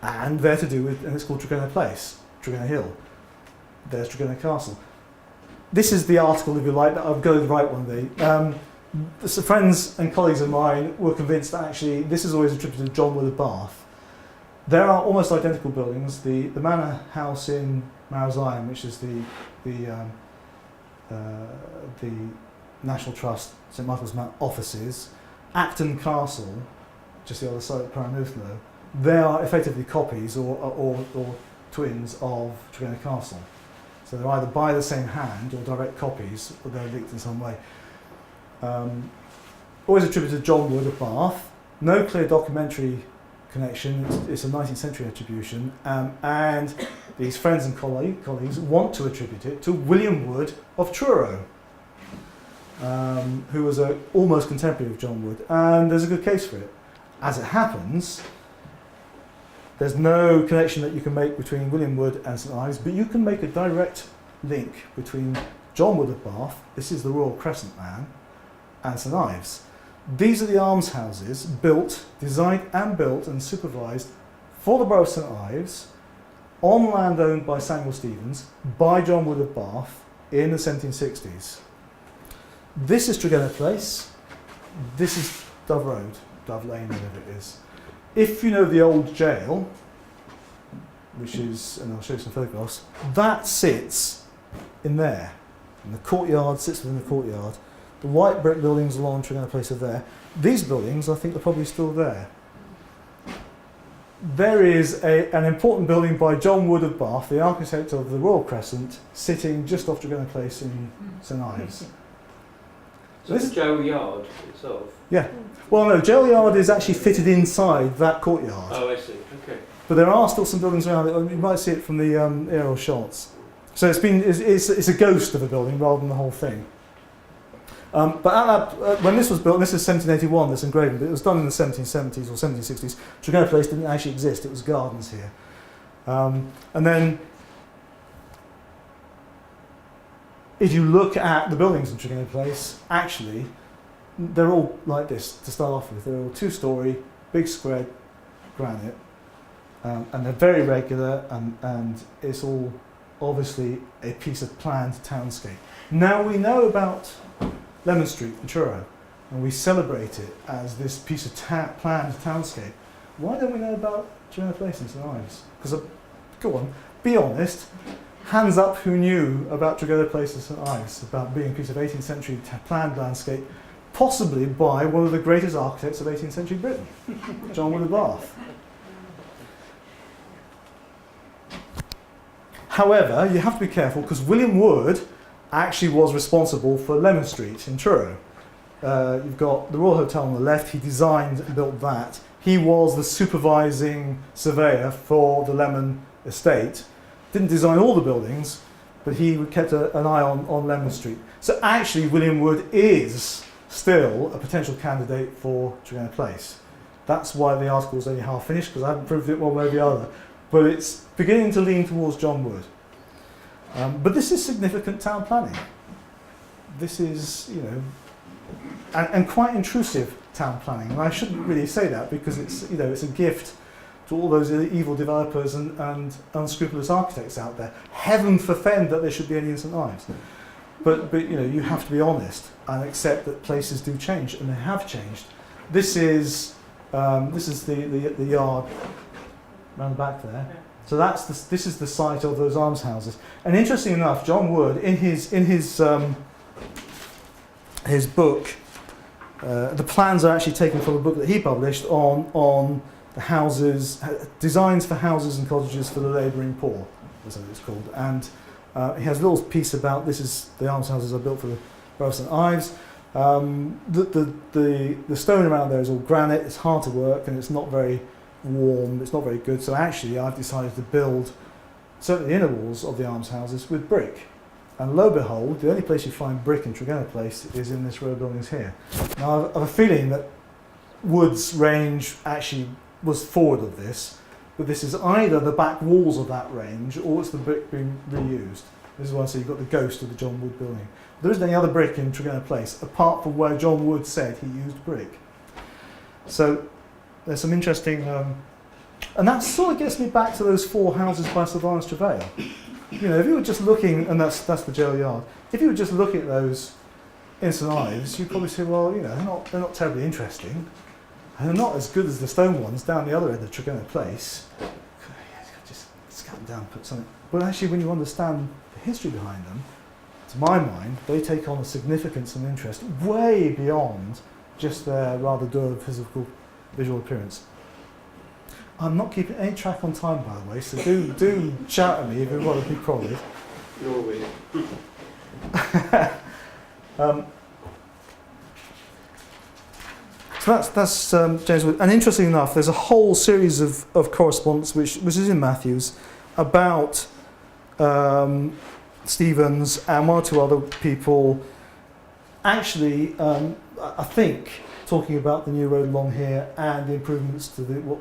And they're to do with, and it's called Tregenna Place, Tregenna Hill. There's Tregenna Castle. This is the article, if you like, that I've got to write one day. Some friends and colleagues of mine were convinced that actually this is always attributed to John Wood of Bath. There are almost identical buildings. The Manor House in Maurslayam, which is the National Trust St Michael's Mount offices, Acton Castle, just the other side of Paranuthno, they are effectively copies or twins of Tregenna Castle. So they're either by the same hand or direct copies, or they're linked in some way. Always attributed to John Wood of Bath. No clear documentary connection. It's a 19th century attribution, and these friends and colleagues want to attribute it to William Wood of Truro, who was an almost contemporary of John Wood, and there's a good case for it. As it happens, there's no connection that you can make between William Wood and St Ives, but you can make a direct link between John Wood of Bath, this is the Royal Crescent man, and St Ives. These are the almshouses designed and supervised for the borough of St Ives on land owned by Samuel Stevens by John Wood of Bath in the 1760s. This is Tregenna Place, this is Dove Road, Dove Lane, whatever it is. If you know the old jail, which is, and I'll show you some photographs, that sits in there. And the courtyard sits within the courtyard. The white brick buildings along Tregenna Place are there. These buildings, I think, are probably still there. There is an important building by John Wood of Bath, the architect of the Royal Crescent, sitting just off Tregenna Place in St Ives. So this is Jail Yard itself? Yeah. Well, no, Jail Yard is actually fitted inside that courtyard. Oh, I see. Okay. But there are still some buildings around it. You might see it from the aerial shots. So it's a ghost of a building rather than the whole thing. But at that, when this was built, this is 1781, this engraving, but it was done in the 1770s or 1760s. Tregenna Place didn't actually exist, it was gardens here. And then, if you look at the buildings in Tregenna Place, actually, they're all like this to start off with. They're all two-storey, big square granite, and they're very regular, and it's all obviously a piece of planned townscape. Now we know about Lemon Street in Truro, and we celebrate it as this piece of planned townscape. Why don't we know about Tregenna Place in St Ives? Because, go on, be honest. Hands up who knew about Tregenna Place in St Ives, about being a piece of 18th century planned landscape, possibly by one of the greatest architects of 18th century Britain, John Wood of Bath. However, you have to be careful because William Wood actually was responsible for Lemon Street in Truro. You've got the Royal Hotel on the left, he designed and built that. He was the supervising surveyor for the Lemon estate. Didn't design all the buildings, but he kept an eye on Lemon Street. So actually William Wood is still a potential candidate for Tregenna Place. That's why the article is only half finished, because I haven't proved it one way or the other. But it's beginning to lean towards John Wood. But this is significant town planning. This is, and quite intrusive town planning. And I shouldn't really say that because it's a gift to all those evil developers and unscrupulous architects out there. Heaven forfend that there should be any in St Ives. But you have to be honest and accept that places do change, and they have changed. This is the yard around the back there. So this is the site of those almshouses. And interestingly enough, John Wood, in his book, the plans are actually taken from a book that he published on the houses, designs for houses and cottages for the labouring poor, that's what it's called. And he has a little piece about the almshouses are built for the borough of St Ives. The stone around there is all granite. It's hard to work and it's not very warm. It's not very good. So actually, I've decided to build certainly the inner walls of the almshouses with brick, And lo and behold, the only place you find brick in Tregenna Place is in this row of buildings here. Now, I've a feeling that Wood's range actually was forward of this, but this is either the back walls of that range or it's the brick being reused. This is why I say you've got the ghost of the John Wood building. There isn't any other brick in Tregenna Place apart from where John Wood said he used brick. So there's some interesting, and that sort of gets me back to those 4 houses by Sylvanus Travail. You know, if you were just looking, and that's the jail yard. If you were just looking at those in St Ives, you'd probably say, well, you know, they're not terribly interesting, and they're not as good as the stone ones down the other end of Tregenna Place. Just scat them down, put something. But actually, when you understand the history behind them, to my mind, they take on a significance and interest way beyond just their rather dull physical visual appearance. I'm not keeping any track on time, by the way, so do shout at me if you want to be prodded. Nor we. So that's James Wood. And interesting enough, there's a whole series of correspondence which is in Matthews about Stevens and 1 or 2 other people actually, I think, talking about the new road along here and the improvements to the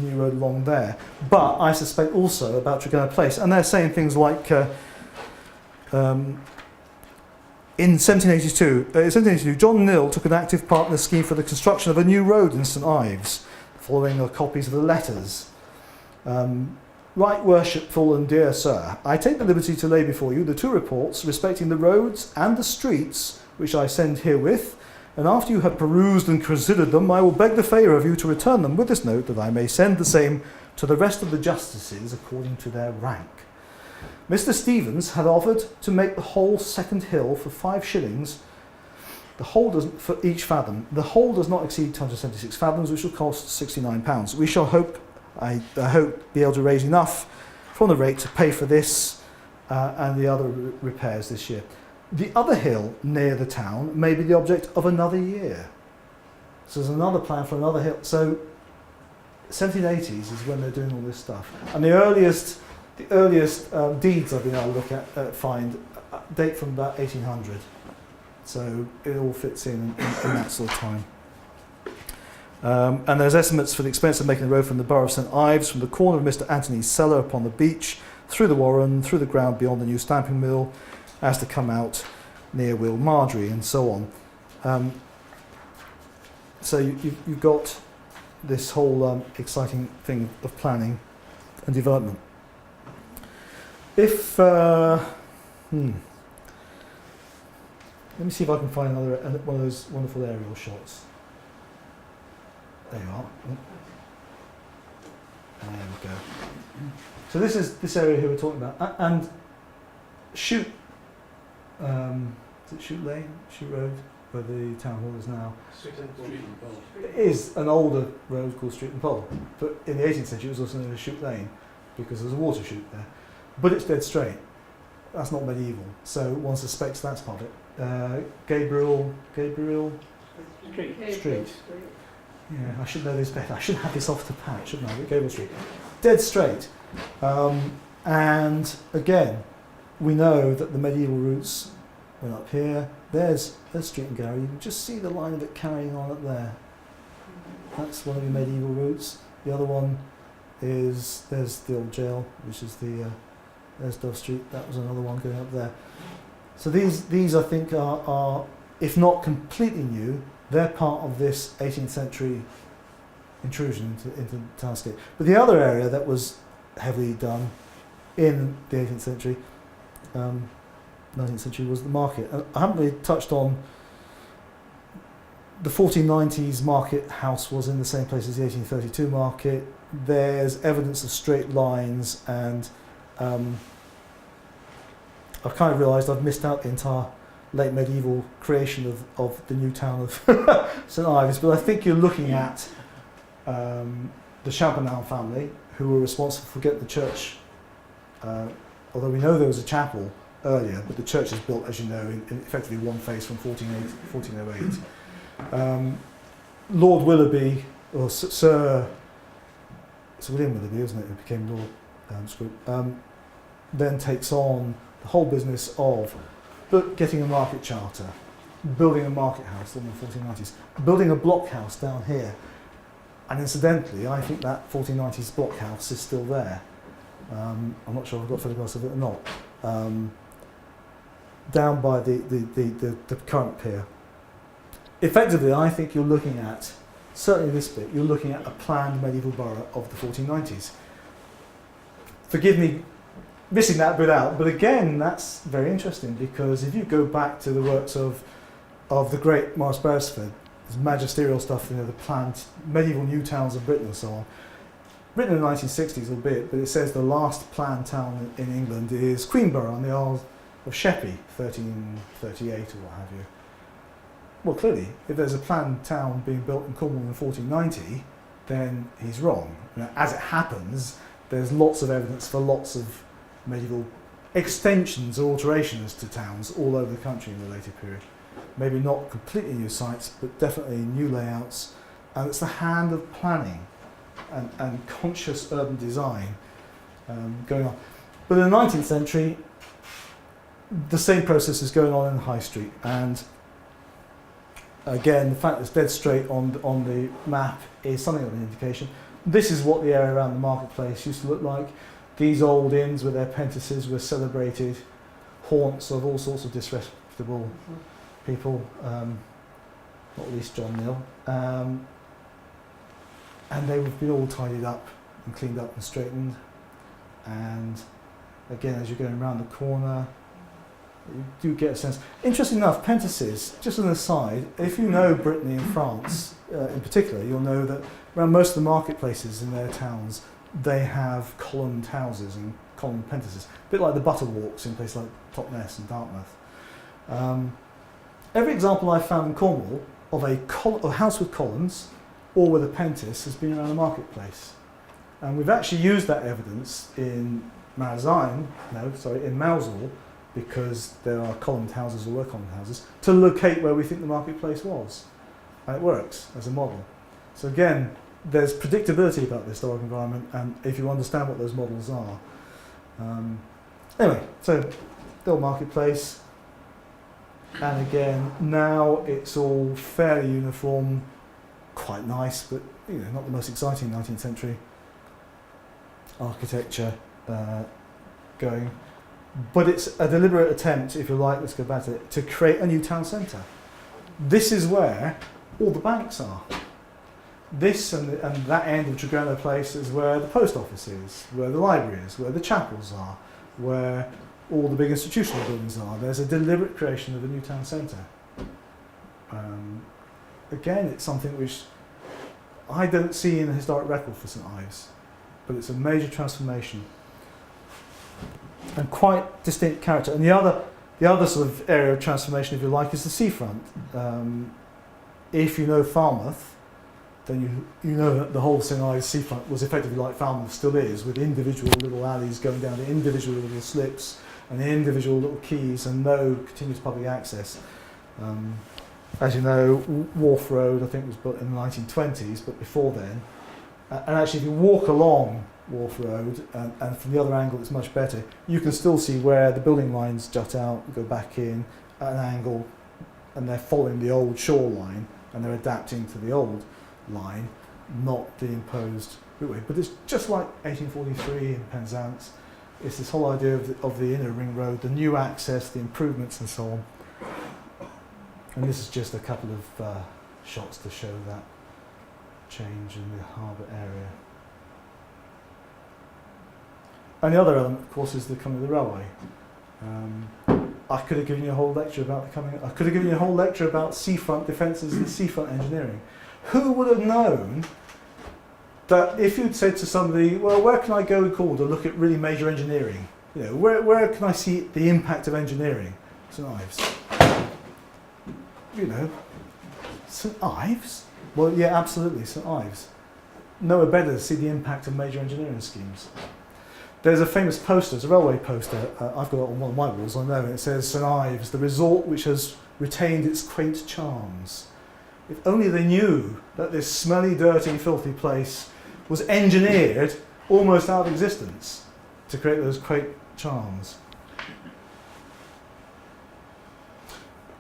new road along there. But I suspect also about Tregenna Place. And they're saying things like, in 1782, John Nill took an active part in the scheme for the construction of a new road in St Ives. Following are copies of the letters. Right worshipful and dear sir, I take the liberty to lay before you the 2 reports respecting the roads and the streets which I send herewith, and after you have perused and considered them, I will beg the favour of you to return them with this note that I may send the same to the rest of the justices according to their rank. Mr. Stevens had offered to make the whole second hill for 5 shillings. The whole doesn't for each fathom. The whole does not exceed 276 fathoms, which will cost £69. We shall hope, I hope, be able to raise enough from the rate to pay for this and the other repairs this year. The other hill near the town may be the object of another year. So there's another plan for another hill. So 1780s is when they're doing all this stuff. And the earliest deeds I've been able to look at, find, date from about 1800. So it all fits in that sort of time. And there's estimates for the expense of making the road from the borough of St Ives, from the corner of Mr. Anthony's cellar upon the beach, through the Warren, through the ground beyond the new stamping mill, as to come out near Will Marjorie, and so on. So you've got this whole exciting thing of planning and development. If let me see if I can find another one of those wonderful aerial shots. There you are. There we go. So this is this area here we're talking about, and Shoot. Is it Shoot Lane, Shoot Road, where the town hall is now? It is an older road called Street and Pole, but in the 18th century it was also known as Shoot Lane because there was a water chute there. But it's dead straight. That's not medieval, so one suspects that's part of it. Gabriel Street. Yeah, I should know this better. I should have this off the pat, shouldn't I? But Gabriel Street, dead straight. And again, we know that the medieval routes went up here. There's Street and Gallery. You can just see the line of it carrying on up there. That's one of the medieval routes. The other one is, there's the old jail, which is there's Dove Street. That was another one going up there. So these I think are, if not completely new, they're part of this 18th century intrusion into the townscape. But the other area that was heavily done in the 18th century, 19th century, was the market. And I haven't really touched on the 1490s market house was in the same place as the 1832 market. There's evidence of straight lines, and I've kind of realised I've missed out the entire late medieval creation of the new town of St Ives, but I think you're looking at the Champernowne family, who were responsible for getting the church, although we know there was a chapel earlier, but the church is built, as you know, in effectively one phase from 1408. Lord Willoughby, or Sir William Willoughby, wasn't it, who became Lord Scroope, then takes on the whole business of getting a market charter, building a market house in the 1490s, building a blockhouse down here. And incidentally, I think that 1490s blockhouse is still there. I'm not sure if I've got photographs of it or not. Down by the current pier. Effectively, I think you're looking at, certainly this bit, you're looking at a planned medieval borough of the 1490s. Forgive me missing that bit out, but again, that's very interesting, because if you go back to the works of the great Maurice Beresford, there's magisterial stuff, the planned medieval new towns of Britain and so on, written in the 1960s albeit, but it says the last planned town in England is Queenborough on the Isle of Sheppey, 1338 or what have you. Well, clearly, if there's a planned town being built in Cornwall in 1490, then he's wrong. As it happens, there's lots of evidence for lots of medieval extensions or alterations to towns all over the country in the later period. Maybe not completely new sites, but definitely new layouts. And it's the hand of planning and conscious urban design going on. But in the 19th century, the same process is going on in High Street. And again, the fact that it's dead straight on the map is something of an indication. This is what the area around the marketplace used to look like. These old inns with their apprentices were celebrated haunts of all sorts of disreputable people, not least John Mill. And they would be all tidied up and cleaned up and straightened. And again, as you're going around the corner, you do get a sense. Interesting enough, apprentices, just an aside, if you know Brittany and France in particular, you'll know that around most of the marketplaces in their towns, they have columned houses and columned apprentices, a bit like the Butterwalks in places like Totnes and Dartmouth. Every example I've found in Cornwall of a house with columns or with apprentice has been around the marketplace. And we've actually used that evidence in in Mousehole, because there are columned houses or were columned houses, to locate where we think the marketplace was. And it works as a model. So again, there's predictability about the historic environment, and if you understand what those models are. Anyway, so the old marketplace, and again, now it's all fairly uniform, quite nice, but not the most exciting 19th century architecture going. But it's a deliberate attempt, if you like, let's go back to it, to create a new town centre. This is where all the banks are. This and that end of Tregenna Place is where the post office is, where the library is, where the chapels are, where all the big institutional buildings are. There's a deliberate creation of a new town centre. Again, it's something which I don't see in the historic record for St Ives, but it's a major transformation and quite distinct character. And the other sort of area of transformation, if you like, is the seafront. If you know Falmouth, then you know that the whole St Ives seafront was effectively like Falmouth still is, with individual little alleys going down to individual little slips and individual little quays and no continuous public access. As you know, Wharf Road, I think, was built in the 1920s, but before then. And actually, if you walk along Wharf Road, and from the other angle it's much better, you can still see where the building lines jut out, go back in at an angle, and they're following the old shoreline, and they're adapting to the old line, not the imposed route. But it's just like 1843 in Penzance. It's this whole idea of the inner ring road, the new access, the improvements and so on. And this is just a couple of shots to show that change in the harbour area. And the other element, of course, is the coming of the railway. I could have given you a whole lecture about I could have given you a whole lecture about seafront defences and seafront engineering. Who would have known that if you'd said to somebody, well, where can I go in Cornwall to look at really major engineering? Where can I see the impact of engineering? St Ives. St Ives? Well, yeah, absolutely, St Ives. Nowhere better to see the impact of major engineering schemes. There's a famous poster, it's a railway poster, I've got it on one of my walls, I know, and it says St Ives, the resort which has retained its quaint charms. If only they knew that this smelly, dirty, filthy place was engineered almost out of existence to create those quaint charms.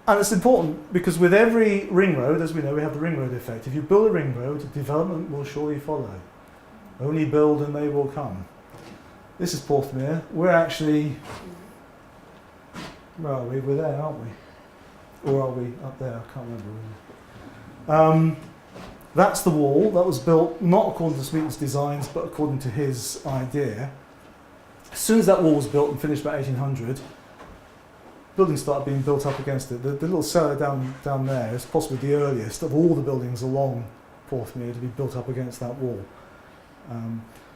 And it's important because with every ring road, as we know, we have the ring road effect. If you build a ring road, development will surely follow. Only build and they will come. This is Porthmere. We're actually, where are we? We're there, aren't we? Or are we up there? I can't remember. That's the wall that was built not according to Smeaton's designs, but according to his idea. As soon as that wall was built and finished by 1800, buildings started being built up against it. The little cellar down there is possibly the earliest of all the buildings along Porthmere to be built up against that wall.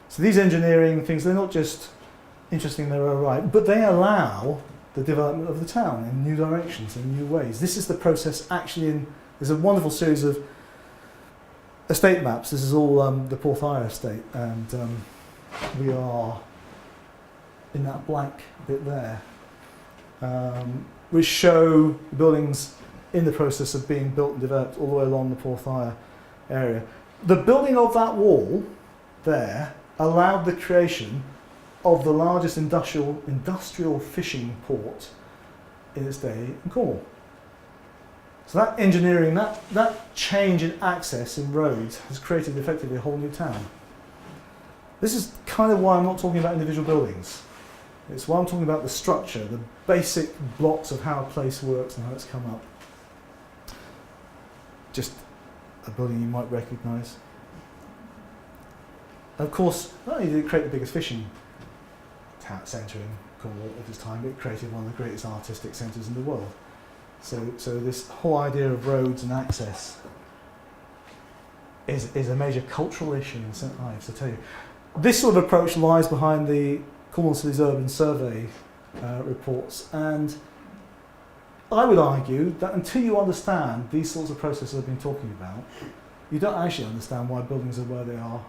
So these engineering things, they're not just interesting in their own right, but they allow the development of the town in new directions, in new ways. This is the process actually there's a wonderful series of estate maps. This is all the Porthire estate, and we are in that blank bit there, which show buildings in the process of being built and developed all the way along the Porthire area. The building of that wall there allowed the creation of the largest industrial fishing port in its day in Cornwall. So that engineering, that change in access in roads has created effectively a whole new town. This is kind of why I'm not talking about individual buildings. It's why I'm talking about the structure, the basic blocks of how a place works and how it's come up. Just a building you might recognise. Of course, not only did it create the biggest fishing centre in Cornwall at this time, but it created one of the greatest artistic centres in the world. So this whole idea of roads and access is a major cultural issue in St Ives, I tell you. This sort of approach lies behind the Cornwall City's Urban Survey reports, and I would argue that until you understand these sorts of processes I've been talking about, you don't actually understand why buildings are where they are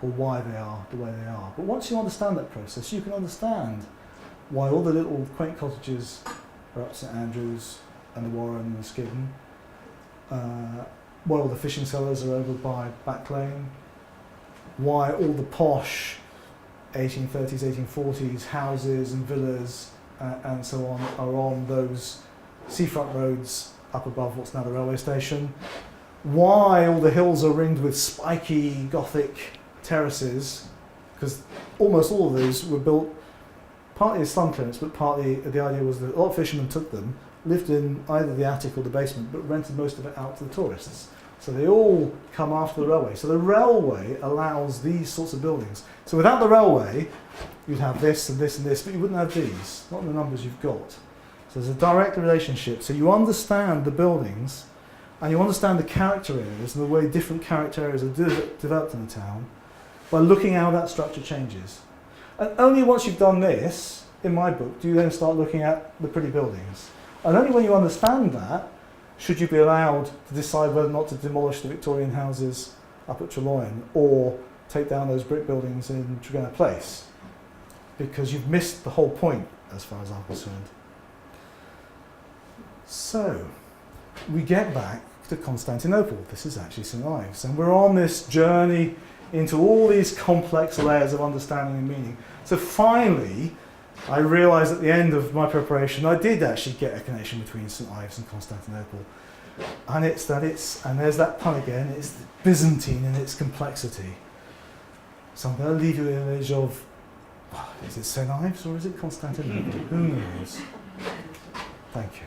or why they are the way they are. But once you understand that process, you can understand why all the little quaint cottages are up St Andrews and the Warren and the Skidden, why all the fishing cellars are over by Back Lane, why all the posh 1830s, 1840s houses and villas and so on are on those seafront roads up above what's now the railway station, why all the hills are ringed with spiky Gothic terraces, because almost all of those were built partly as slum clinics, but partly the idea was that a lot of fishermen took them, lived in either the attic or the basement, but rented most of it out to the tourists. So they all come after the railway. So the railway allows these sorts of buildings. So without the railway, you'd have this and this and this, but you wouldn't have these, not in the numbers you've got. So there's a direct relationship. So you understand the buildings, and you understand the character areas and the way different character areas are developed in the town by looking how that structure changes. And only once you've done this, in my book, do you then start looking at the pretty buildings. And only when you understand that should you be allowed to decide whether or not to demolish the Victorian houses up at Trelawney or take down those brick buildings in Tregenna Place, because you've missed the whole point as far as I'm concerned. So, we get back to Constantinople. This is actually St Ives, and we're on this journey into all these complex layers of understanding and meaning. So finally, I realised at the end of my preparation, I did actually get a connection between St Ives and Constantinople. And and there's that pun again, it's Byzantine in its complexity. So I'm going to leave you with an image of, is it St Ives or is it Constantinople? Who knows? Thank you.